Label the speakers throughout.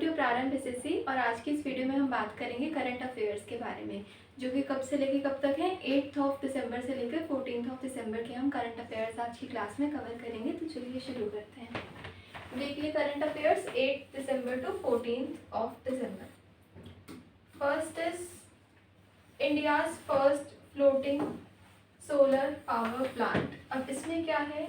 Speaker 1: To प्रारंभ SSC. और आज की इस वीडियो में हम बात करेंगे करंट अफेयर्स के बारे में, जो कि कब से लेके कब तक है, 8 दिसंबर से लेकर 14 दिसंबर के हम करंट अफेयर्स आज की क्लास में कवर करेंगे। तो चलिए शुरू करते हैं। वीकली करंट अफेयर्स 8 दिसंबर टू 14 दिसंबर। First is India's first floating solar power plant. अब इसमें क्या है,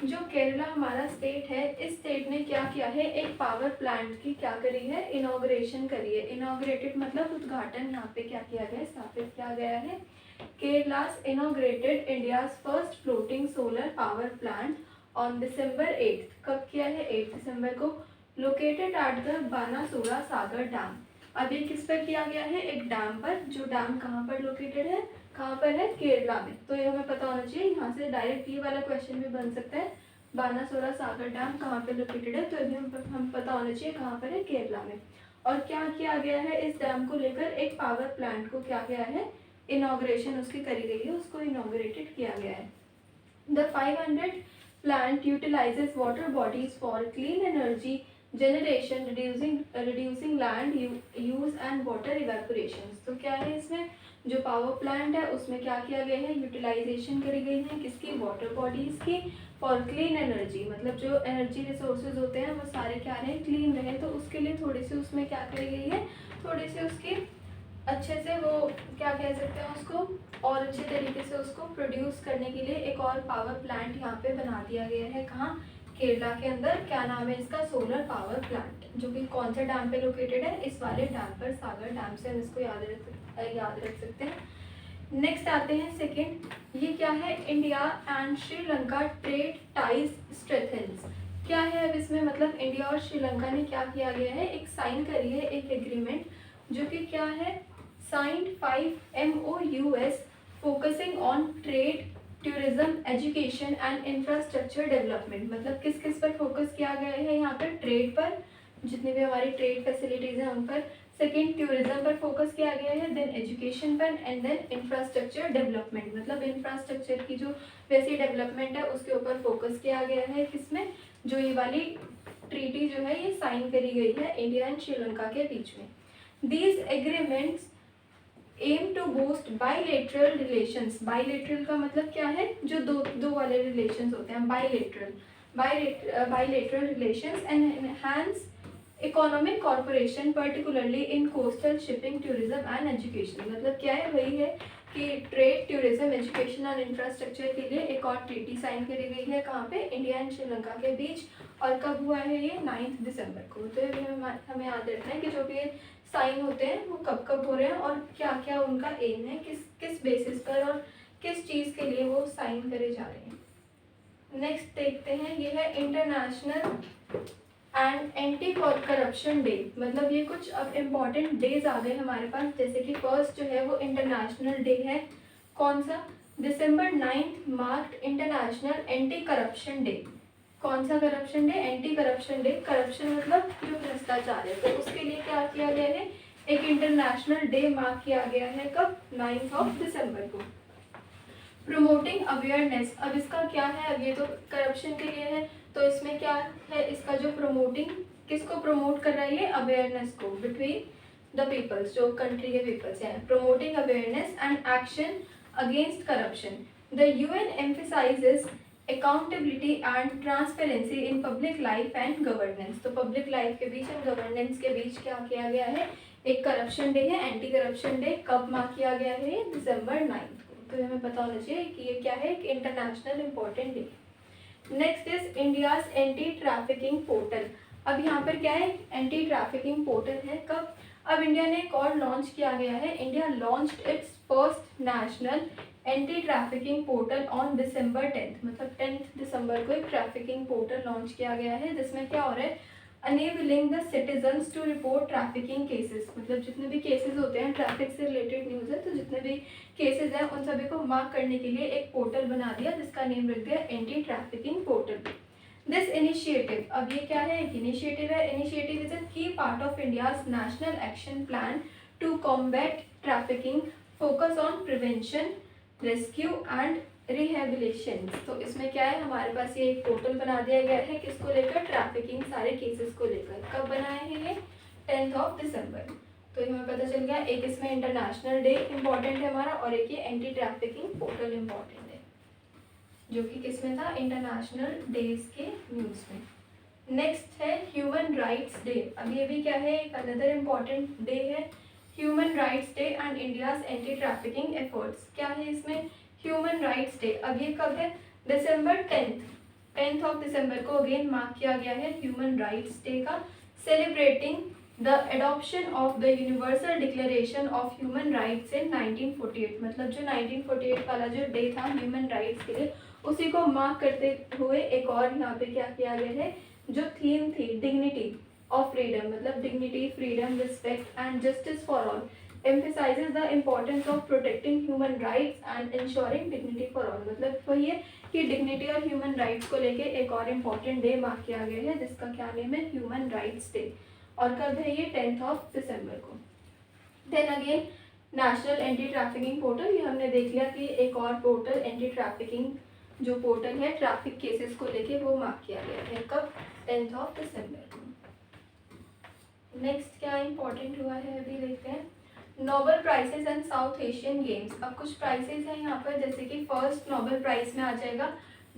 Speaker 1: जो केरला हमारा स्टेट है, इस स्टेट ने क्या किया है, एक पावर प्लांट की क्या करी है, इनॉग्रेशन करी है। इनॉग्रेटेड मतलब उद्घाटन यहाँ पे क्या किया गया है, स्थापित किया गया है। Kerala's inaugurated India's first floating solar power plant on December 8। कब किया है, 8 दिसंबर को। Located at the Banasura Sagar dam. अब ये किस पर किया गया है, एक डैम पर। जो डैम कहाँ पर लोकेटेड है, कहाँ पर है, केरला में। तो ये हमें पता होना चाहिए। यहाँ से डायरेक्ट ये वाला क्वेश्चन भी बन सकता है, बानासुरा सागर डैम कहाँ पे लोकेटेड है, तो ये हम पता होना चाहिए कहाँ पर है, केरला में। और क्या किया गया है, इस डैम को लेकर एक पावर प्लांट को क्या गया है, इनॉग्रेशन उसकी करी गई है, उसको इनॉग्रेटेड किया गया है। The 500 plant utilizes water bodies for clean energy generation, reducing land use and water evaporation। तो क्या है, इसमें जो पावर प्लांट है उसमें क्या किया गया है, यूटिलाइजेशन करी गई है किसकी, वाटर बॉडीज की। फॉर क्लीन एनर्जी मतलब जो एनर्जी रिसोर्सेज होते हैं वो सारे क्या रहे, क्लीन रहे। तो उसके लिए थोड़ी सी उसमें क्या करी गई है, थोड़ी सी उसकी अच्छे से वो क्या कह सकते हैं उसको, और अच्छे तरीके से उसको प्रोड्यूस करने के लिए एक और पावर प्लांट यहाँ पे बना दिया गया है। कहाँ, केरला के अंदर। क्या नाम है इसका, सोलर पावर प्लांट, जो कि कौन से डैम पे लोकेटेड है, इस वाले डैम पर, सागर डैम से हम इसको याद रख सकते हैं। नेक्स्ट आते हैं सेकेंड, ये क्या है, India and Sri Lanka trade ties strengthens. क्या है अब इसमें, मतलब इंडिया और श्रीलंका ने क्या किया गया है, एक साइन करी है एक एग्रीमेंट, जो कि क्या है, signed 5 MOUs focusing on trade, tourism, education and infrastructure development। मतलब किस किस पर फोकस किया गया है यहाँ पर, ट्रेड पर, जितनी भी हमारी ट्रेड फैसिलिटीज हैं उन पर। सेकेंड, टूरिज्म पर फोकस किया गया है। देन एजुकेशन पर, एंड देन इंफ्रास्ट्रक्चर डेवलपमेंट मतलब इंफ्रास्ट्रक्चर की जो वैसी डेवलपमेंट है उसके ऊपर फोकस किया गया है। किसमें, जो ये वाली ट्रीटी जो है ये साइन करी गई है इंडिया एंड श्रीलंका के बीच में। These agreements aim to boost bilateral relations। bilateral का मतलब क्या है, जो दो वाले relations होते हैं, bilateral relations and enhance economic cooperation particularly in coastal shipping, tourism and education। मतलब क्या है, वही है कि ट्रेड, टूरिज्म, एजुकेशन और इंफ्रास्ट्रक्चर के लिए एक और ट्रीटी साइन करी गई है। कहाँ पे, इंडिया एंड श्रीलंका के बीच। और कब हुआ है ये, 9 दिसंबर को। तो हमें याद रखना है कि जो भी साइन होते हैं वो कब कब हो रहे हैं और क्या क्या उनका एम है, किस किस बेसिस पर और किस चीज़ के लिए वो साइन करे जा रहे हैं। नेक्स्ट देखते हैं, ये है international and anti corruption day. मतलब ये कुछ अब इम्पॉर्टेंट डेज आ गए हमारे पास, जैसे कि फर्स्ट जो है वो इंटरनेशनल डे है, कौन सा, दिसंबर 9 marked international anti corruption day. कौन सा corruption day, anti corruption day. Corruption मतलब जो भ्रष्टाचार है, तो उसके लिए क्या किया गया है, एक इंटरनेशनल डे मार्क किया गया है। कब, 9 दिसंबर को। प्रमोटिंग अवेयरनेस, अब इसका क्या है, अब ये तो करप्शन के लिए है, तो इसमें क्या है, इसका जो प्रमोटिंग, किसको प्रमोट कर रहा है ये, अवेयरनेस को बिटवीन द पीपल्स, जो कंट्री के पीपल्स हैं। Promoting awareness and action against corruption. The UN emphasises accountability and transparency in public life and governance. तो पब्लिक लाइफ के बीच एंड गवर्नेंस के बीच क्या किया गया है, एक करप्शन डे है, एंटी करप्शन डे। कब मार्क किया गया है, दिसंबर 9 को। तो हमें पता होना चाहिए कि ये क्या है, एक international important day. Next is India's anti trafficking portal. अब यहाँ पर क्या है, एंटी ट्रैफिकिंग पोर्टल है। कब, अब इंडिया ने एक और लॉन्च किया गया है, India launched it's first national anti trafficking portal on December 10। मतलब 10 दिसंबर को एक ट्रैफिकिंग पोर्टल लॉन्च किया गया है, जिसमें क्या हो रहा है, enabling the citizens to report trafficking cases. मतलब जितने भी केसेस होते हैं, ट्रैफिक से रिलेटेड न्यूज़ है, तो जितने भी केसेस हैं उन सभी को मार्क करने के लिए एक पोर्टल बना दिया, जिसका नेम रख दिया anti trafficking portal. This initiative, अब ये क्या है, एक इनिशिएटिव है। Initiative is a key part of India's national action plan to combat trafficking, focus on prevention, rescue and rehabilitation. तो इसमें क्या है, हमारे पास ये एक पोर्टल बना दिया गया है, किसको लेकर, ट्रैफिकिंग सारे केसेस को लेकर। कब बनाए हैं ये, 10th ऑफ दिसंबर। तो ये हमें पता चल गया, एक इसमें इंटरनेशनल डे इम्पॉर्टेंट है हमारा और एक ये एंटी ट्रैफिकिंग पोर्टल इम्पॉर्टेंट है, जो कि किसमें था, इंटरनेशनल डेज के न्यूज़ में। नेक्स्ट है ह्यूमन राइट्स डे। अब ये भी क्या है, एक अनदर इम्पॉर्टेंट डे है, human rights day and India's anti trafficking efforts. क्या है इसमें, ह्यूमन राइट्स डे। अब ये कब है, दिसंबर 10th ऑफ दिसंबर को अगेन मार्क किया गया है ह्यूमन राइट्स डे का, celebrating the adoption of the universal declaration of human rights in 1948। मतलब जो 1948 वाला जो डे था ह्यूमन राइट्स के लिए, उसी को मार्क करते हुए एक और यहाँ पे क्या किया गया है, जो थीम थी डिग्निटी ऑफ फ्रीडम, मतलब dignity, freedom, respect and justice for all, emphasizes the importance of protecting human rights and ensuring dignity for all। मतलब वही है कि डिग्निटी और ह्यूमन राइट्स को लेके एक और इम्पॉर्टेंट डे मार्क किया गया है, जिसका क्या नेम है, ह्यूमन राइट्स डे। और कब है ये, 10th ऑफ दिसंबर को। Then again national anti trafficking portal, ये हमने देख लिया कि एक और पोर्टल एंटी ट्रैफिकिंग जो पोर्टल है ट्रैफिक केसेस को लेके, वो मार्क किया गया है कब, 10th ऑफ दिसंबर को। नेक्स्ट क्या इम्पोर्टेंट हुआ है अभी देखते हैं, Nobel prizes and south Asian games. अब कुछ प्राइजेस हैं यहाँ पर, जैसे कि फर्स्ट नोबेल प्राइज में आ जाएगा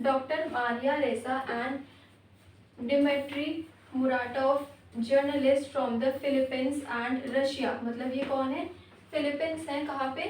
Speaker 1: डॉक्टर मारिया रेसा and Dmitry Muratov, journalist from the Philippines and Russia. मतलब ये कौन है, फिलीपींस हैं, कहाँ पे,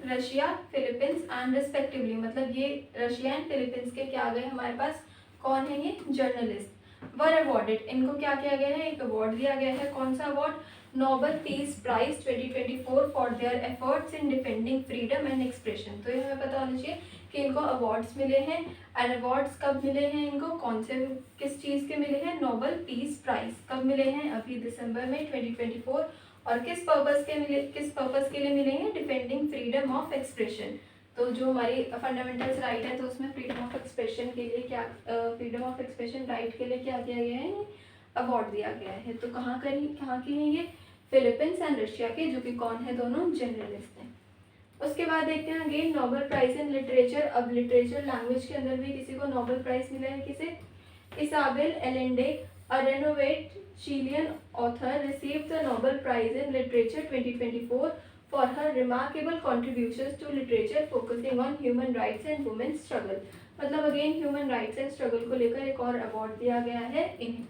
Speaker 1: रशिया, फिलीपींस एंड रिस्पेक्टिवली। मतलब ये रशिया एंड फिलीपींस के क्या आ गए हमारे पास, कौन है ये, जर्नलिस्ट। वर अवॉर्डेड, इनको क्या किया गया है, एक अवार्ड दिया गया है, कौन सा award, Nobel peace prize 2024 for their efforts in defending freedom and expression. तो ये हमें पता होना चाहिए कि इनको अवार्ड्स मिले हैं, एंड अवार्ड्स कब मिले हैं इनको, कौन से, किस चीज़ के मिले हैं, नोबेल पीस प्राइज कब मिले हैं, अभी दिसंबर में 2024, और किस पर्पस के लिए मिले हैं, डिफेंडिंग फ्रीडम ऑफ एक्सप्रेशन। तो जो हमारी फंडामेंटल्स राइट है, तो उसमें फ्रीडम ऑफ एक्सप्रेशन के लिए क्या, फ्रीडम ऑफ एक्सप्रेशन राइट के लिए क्या किया गया है, अवार्ड दिया गया है। तो कहाँ के हैं ये, फिलीपींस एंड रशिया के, जो कि कौन है, दोनों जर्नलिस्ट हैं। उसके बाद देखते हैं again Nobel prize in literature. अब लिटरेचर लैंग्वेज के अंदर भी किसी को नोबेल प्राइज मिला है, किसे, Isabel Allende, a renowned Chilean author, received the Nobel prize in literature 2024 for her remarkable contributions to literature focusing on human rights and women's struggle। मतलब again human rights and struggle को लेकर एक और award दिया गया है इन्हें।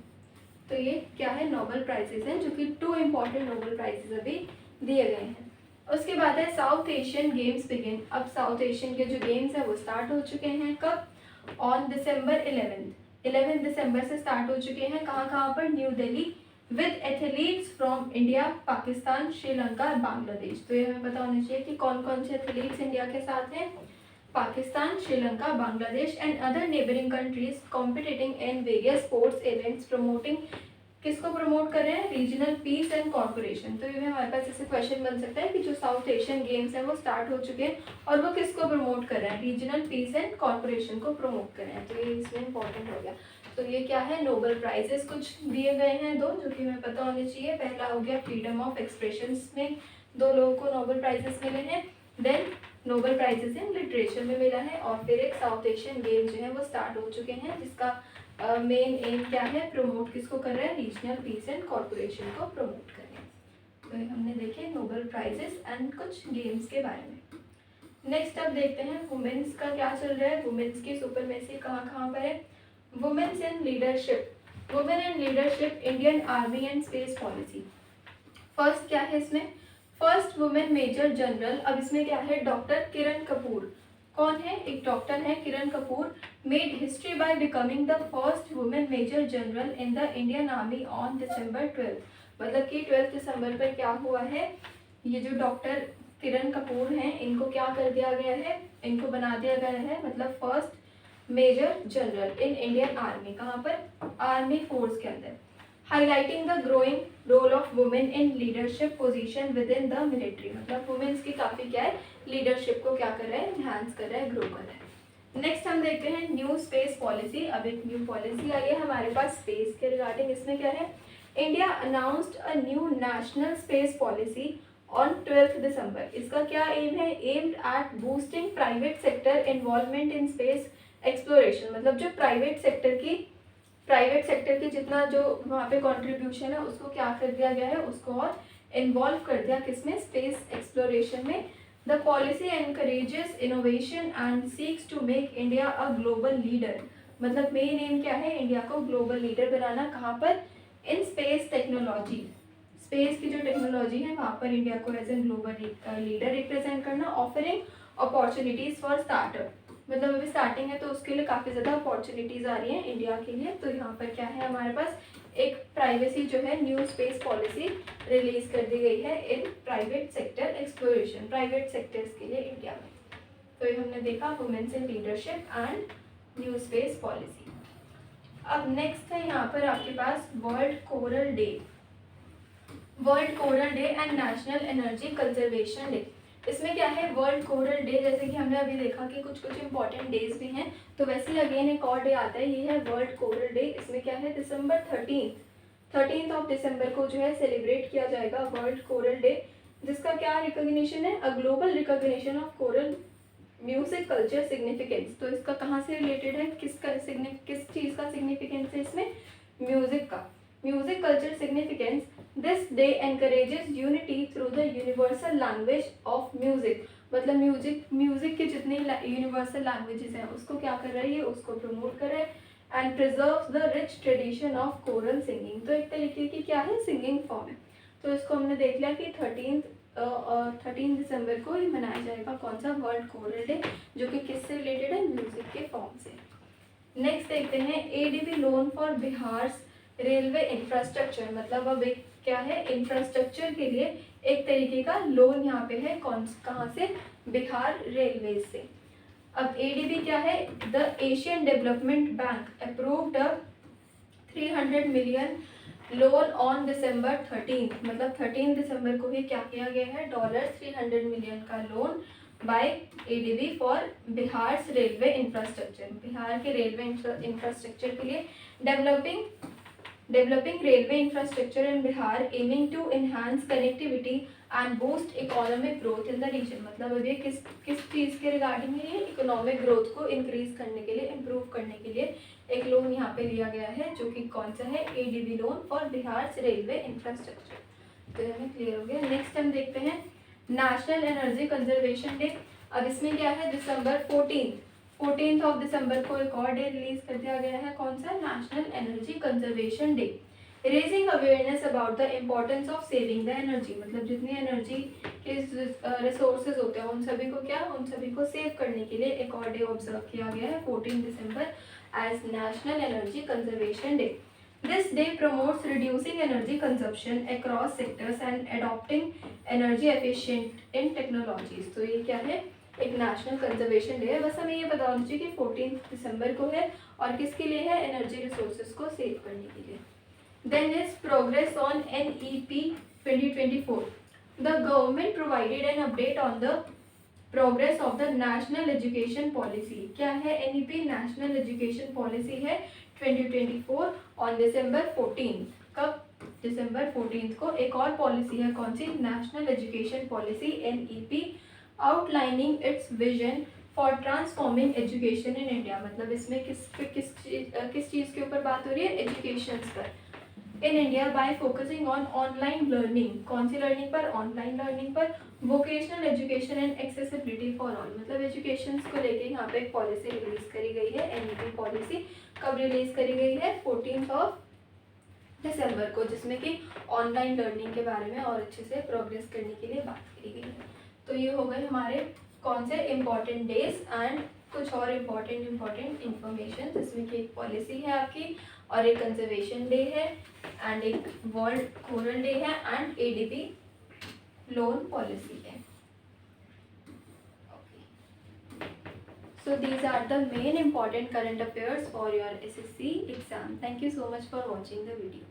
Speaker 1: तो ये क्या है, नोबेल प्राइजेस हैं, जो कि 2 इम्पॉर्टेंट नोबेल प्राइजेस अभी दिए गए हैं। उसके बाद है साउथ एशियन गेम्स बिगिन। अब साउथ एशियन के जो गेम्स हैं वो स्टार्ट हो चुके हैं, कब, ऑन दिसंबर 11 दिसंबर से स्टार्ट हो चुके हैं, कहाँ पर, new Delhi, with athletes from India, Pakistan, Sri Lanka, Bangladesh. तो ये हमें पता होना चाहिए कि कौन कौन से एथलीट्स इंडिया के साथ हैं, Pakistan, Sri Lanka, Bangladesh and other neighbouring countries competing in various sports events, promoting, किसको प्रमोट कर रहे हैं, रीजनल पीस एंड कॉर्पोरेशन। तो ये भी हमारे पास ऐसे क्वेश्चन बन सकता है कि जो साउथ एशियन गेम्स हैं वो स्टार्ट हो चुके हैं और वो किसको प्रमोट कर रहे हैं, रीजनल पीस एंड कॉर्पोरेशन को प्रमोट कर रहे हैं। तो ये इसमें इंपॉर्टेंट हो गया। तो ये क्या है, नोबेल प्राइजेस कुछ दिए गए हैं 2, जो कि हमें पता होने चाहिए। पहला हो गया फ्रीडम ऑफ एक्सप्रेशंस में 2 लोगों को नोबेल प्राइजेस मिले हैं, then Nobel prizes in literature में मिला है, और फिर एक साउथ एशियन गेम्स जो है वो स्टार्ट हो चुके हैं, जिसका मेन एम क्या है, प्रमोट किसको कर रहे हैं, रीजनल पीस एंड कॉर्पोरेशन को प्रमोट कर रहे हैं। तो हमने देखे नोबेल प्राइजेस एंड कुछ गेम्स के बारे में। नेक्स्ट अब देखते हैं वुमेन्स का क्या चल रहा है, वुमेन्स की सुपरमेसी कहाँ पर है। Womens in leadership, women in leadership, Indian army and space policy. First क्या है इसमें, फर्स्ट वुमेन मेजर जनरल। अब इसमें क्या है, डॉक्टर किरण कपूर, कौन है, एक डॉक्टर है Kiran Kapoor, made history by becoming the first women major general in the Indian army on December 12। मतलब कि 12 दिसंबर पर क्या हुआ है, ये जो डॉक्टर किरण कपूर हैं इनको क्या कर दिया गया है, इनको बना दिया गया है मतलब first major general in Indian army, कहाँ पर, आर्मी फोर्स के अंदर। Highlighting the growing role of women in leadership position within the military. मतलब वुमेन्स की काफ़ी क्या है, लीडरशिप को क्या कर रहा है, एनहांस कर रहा है, ग्रो कर रहा है। नेक्स्ट हम देखते हैं न्यू स्पेस पॉलिसी। अब एक न्यू पॉलिसी आई है हमारे पास स्पेस के रिगार्डिंग। इसमें क्या है, India announced a new national space policy on 12 दिसंबर। इसका क्या एम है, aimed at boosting private sector involvement in space exploration. मतलब जो प्राइवेट सेक्टर की प्राइवेट सेक्टर के जितना जो वहाँ पे कंट्रीब्यूशन है उसको क्या कर दिया गया है, उसको और इन्वॉल्व कर दिया किसमें, स्पेस एक्सप्लोरेशन में। The policy encourages innovation and seeks to make India a global leader, मतलब मेन एम क्या है, इंडिया को ग्लोबल लीडर बनाना। कहाँ पर, इन स्पेस टेक्नोलॉजी, स्पेस की जो टेक्नोलॉजी है वहाँ पर इंडिया को as a global leader represent करना। ऑफरिंग अपॉर्चुनिटीज फॉर स्टार्टअप, मतलब अभी स्टार्टिंग है तो उसके लिए काफ़ी ज़्यादा अपॉर्चुनिटीज़ आ रही हैं इंडिया के लिए। तो यहाँ पर क्या है हमारे पास, एक प्राइवेसी जो है न्यू स्पेस पॉलिसी रिलीज कर दी गई है in private sector exploration, private sectors के लिए इंडिया में। तो ये हमने देखा women's in leadership and new space policy. अब नेक्स्ट है यहाँ पर आपके पास world coral day, world coral day and national energy conservation day. इसमें क्या है, वर्ल्ड कोरल डे, जैसे कि हमने अभी देखा कि कुछ कुछ इंपॉर्टेंट डेज भी हैं, तो वैसे ही अगेन एक और डे आता है, ये है वर्ल्ड कोरल डे। इसमें क्या है, दिसंबर 13 ऑफ दिसंबर को जो है सेलिब्रेट किया जाएगा वर्ल्ड कोरल डे, जिसका क्या रिकॉग्निशन है, a global recognition of coral music culture significance. तो इसका कहाँ से रिलेटेड है, किस चीज़ का सिग्निफिकेंस है इसमें, म्यूजिक का, music culture significance. This day encourages unity through the universal language of music, मतलब म्यूजिक के जितने यूनिवर्सल लैंग्वेजेस हैं उसको क्या कर रहा है, ये उसको प्रमोट कर रहा है। And preserves the rich tradition of coral singing, तो एक तरीके की क्या है, सिंगिंग फॉर्म है। तो इसको हमने देख लिया कि 13 दिसंबर को ही मनाया जाएगा कौन सा, वर्ल्ड कोरल डे, जो कि किससे रिलेटेड है, म्यूजिक के फॉर्म से। नेक्स्ट देखते हैं ADB loan for Bihar railway infrastructure, मतलब अब एक क्या है, इंफ्रास्ट्रक्चर के लिए एक तरीके का लोन यहाँ पे है, कहाँ से, बिहार रेलवे से। अब एडीबी क्या है, the Asian development bank approved 300 million loan on December 13, मतलब 13 दिसंबर को ही क्या किया गया है, $300 मिलियन का loan by ADB for Bihar railway infrastructure, Bihar के रेलवे इंफ्रास्ट्रक्चर के लिए। Developing railway infrastructure in Bihar aiming to enhance connectivity and boost economic growth in the region, मतलब अब ये किस चीज़ के रिगार्डिंग है, ये इकोनॉमिक ग्रोथ को इंक्रीज करने के लिए, इम्प्रूव करने के लिए एक लोन यहाँ पे लिया गया है, जो कि कौन सा है, ADB loan for Bihar railway infrastructure. तो हमें क्लियर हो गया। नेक्स्ट हम देखते हैं नेशनल एनर्जी कंजर्वेशन डे। अब इसमें क्या है, दिसंबर 14 ऑफ दिसंबर को एक और डे रिलीज कर दिया गया है, कौन सा, national energy conservation day. Raising awareness about the importance of saving the energy, मतलब जितनी एनर्जी के रिसोर्सेज होते हैं उन सभी को सेव करने के लिए एक और डे ऑब्जर्व किया गया है 14 दिसंबर as national energy conservation day. This day promotes reducing energy consumption across sectors and adopting energy efficient in technologies। तो ये क्या है, एक नेशनल कंजर्वेशन डे है। बस हमें ये पता होना चाहिए कि 14 दिसंबर को है और किसके लिए है, एनर्जी रिसोर्सेज को सेव करने के लिए। Then is progress on NEP 2024। The government provided an update on the progress of the national education policy. क्या है, NEP नेशनल एजुकेशन पॉलिसी है 2024 ऑन दिसंबर 14। कब, दिसंबर 14 को एक और पॉलिसी है, कौन सी, national education policy NEP, outlining its vision for transforming education in India, मतलब इसमें किस चीज़ के ऊपर बात हो रही है, एजुकेशन पर in India by focusing on online learning, कौन सी लर्निंग पर, ऑनलाइन लर्निंग पर, vocational education and accessibility for all, मतलब एजुकेशन को लेके यहाँ पे एक पॉलिसी रिलीज करी गई है, NEP पॉलिसी। कब रिलीज करी गई है, 14 ऑफ दिसंबर को, जिसमें कि ऑनलाइन लर्निंग के बारे में और अच्छे से प्रोग्रेस करने के लिए बात करी गई है। तो ये हो गए हमारे कौन से इम्पॉर्टेंट डेज एंड कुछ और इम्पॉर्टेंट इंफॉर्मेशन, जिसमें कि एक पॉलिसी है आपकी और एक कंजर्वेशन डे है एंड एक वर्ल्ड कोरल डे है एंड ADB लोन पॉलिसी है। So these are the main important current affairs for your SSC exam. Thank you so much for watching the video.